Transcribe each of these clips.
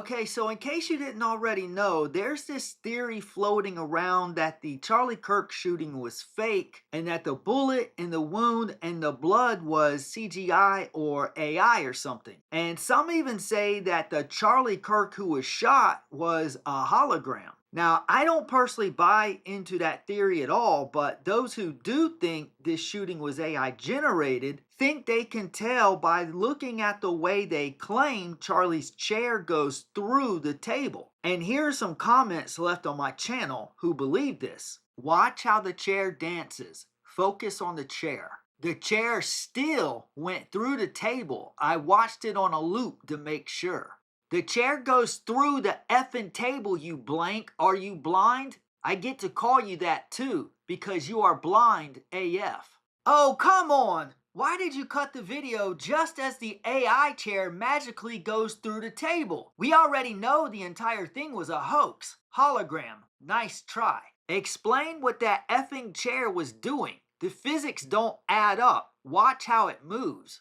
Okay, so in case you didn't already know, there's this theory floating around that the Charlie Kirk shooting was fake and that the bullet and the wound and the blood was CGI or AI or something. And some even say that the Charlie Kirk who was shot was a hologram. Now, I don't personally buy into that theory at all, but those who do think this shooting was AI generated think they can tell by looking at the way they claim Charlie's chair goes through the table. And here are some comments left on my channel who believe this. Watch how the chair dances. Focus on the chair. The chair still went through the table. I watched it on a loop to make sure. The chair goes through the effing table, you blank. Are you blind? I get to call you that too, because you are blind AF. Oh, come on! Why did you cut the video just as the AI chair magically goes through the table? We already know the entire thing was a hoax. Hologram. Nice try. Explain what that effing chair was doing. The physics don't add up. Watch how it moves.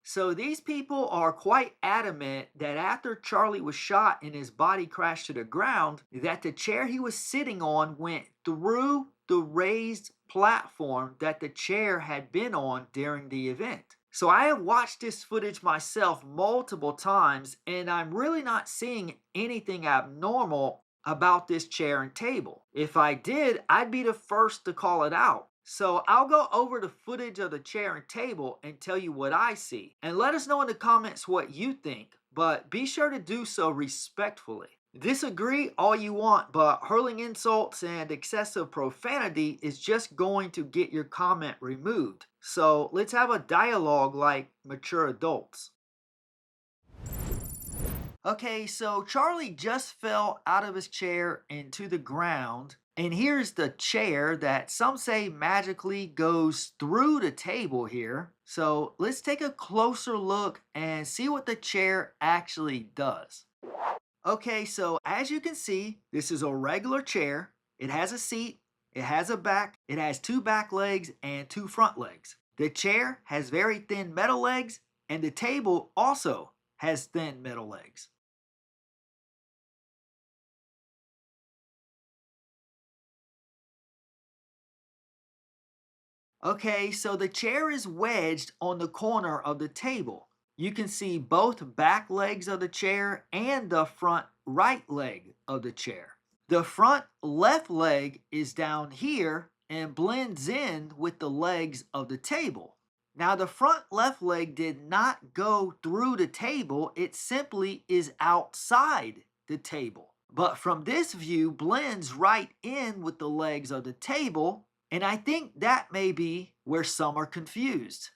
So these people are quite adamant that after Charlie was shot and his body crashed to the ground, that the chair he was sitting on went through the raised platform that the chair had been on during the event. So I have watched this footage myself multiple times, and I'm really not seeing anything abnormal about this chair and table. If I did, I'd be the first to call it out. So I'll go over the footage of the chair and table and tell you what I see. And let us know in the comments what you think, but be sure to do so respectfully. Disagree all you want, but hurling insults and excessive profanity is just going to get your comment removed. So let's have a dialogue like mature adults. Okay, so Charlie just fell out of his chair into the ground. And here's the chair that some say magically goes through the table here. So let's take a closer look and see what the chair actually does. Okay, so as you can see, this is a regular chair. It has a seat, it has a back, it has two back legs and two front legs. The chair has very thin metal legs, and the table also has thin metal legs. Okay, so the chair is wedged on the corner of the table. You can see both back legs of the chair and the front right leg of the chair. The front left leg is down here and blends in with the legs of the table. Now, the front left leg did not go through the table, it simply is outside the table. But from this view, blends right in with the legs of the table, and I think that may be where some are confused.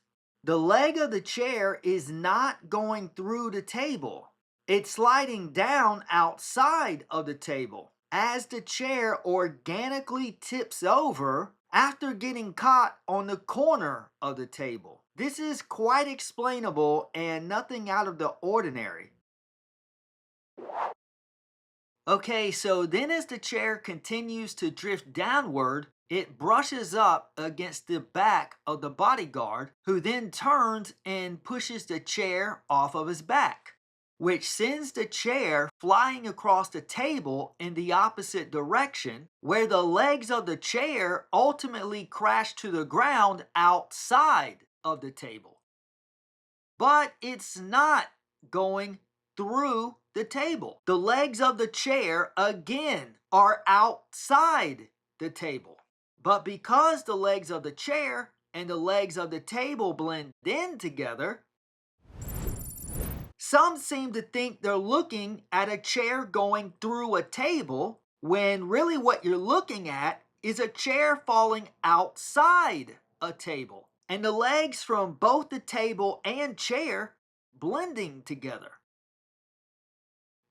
The leg of the chair is not going through the table. It's sliding down outside of the table as the chair organically tips over after getting caught on the corner of the table. This is quite explainable and nothing out of the ordinary. Okay, so then as the chair continues to drift downward, it brushes up against the back of the bodyguard, who then turns and pushes the chair off of his back, which sends the chair flying across the table in the opposite direction, where the legs of the chair ultimately crash to the ground outside of the table. But it's not going through the table. The legs of the chair, again, are outside the table. But because the legs of the chair and the legs of the table blend in together, some seem to think they're looking at a chair going through a table, when really what you're looking at is a chair falling outside a table, and the legs from both the table and chair blending together.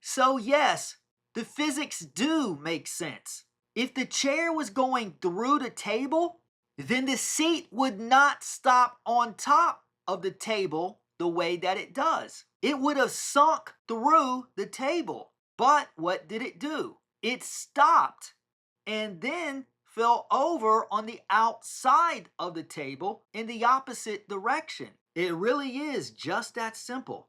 So yes, the physics do make sense. If the chair was going through the table, then the seat would not stop on top of the table the way that it does. It would have sunk through the table. But what did it do? It stopped and then fell over on the outside of the table in the opposite direction. It really is just that simple.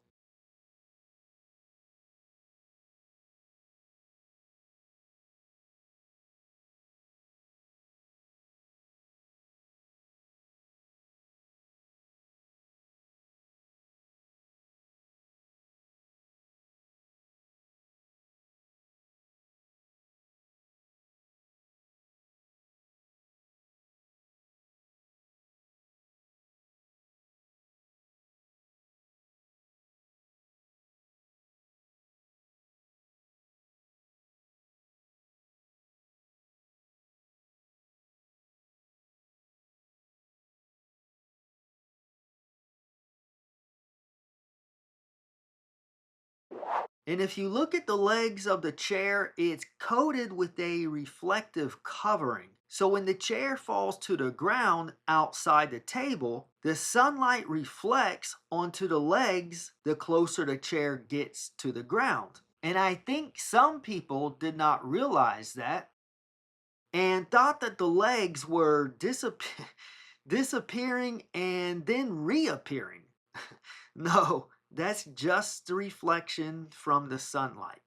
And if you look at the legs of the chair, it's coated with a reflective covering. So when the chair falls to the ground outside the table, the sunlight reflects onto the legs the closer the chair gets to the ground. And I think some people did not realize that and thought that the legs were disappearing and then reappearing. No, that's just the reflection from the sunlight.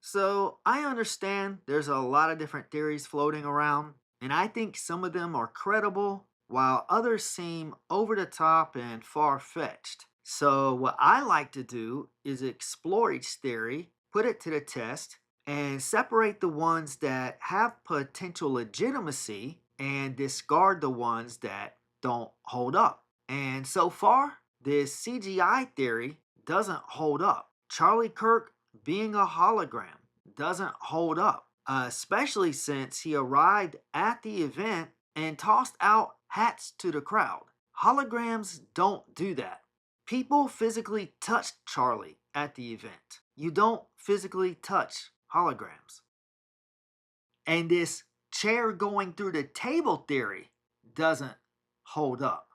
So I understand there's a lot of different theories floating around, and I think some of them are credible, while others seem over the top and far fetched. So, what I like to do is explore each theory, put it to the test, and separate the ones that have potential legitimacy and discard the ones that don't hold up. And so far, this CGI theory doesn't hold up. Charlie Kirk being a hologram doesn't hold up, especially since he arrived at the event and tossed out hats to the crowd. Holograms don't do that. People physically touched Charlie at the event. You don't physically touch holograms. And this chair going through the table theory doesn't hold up.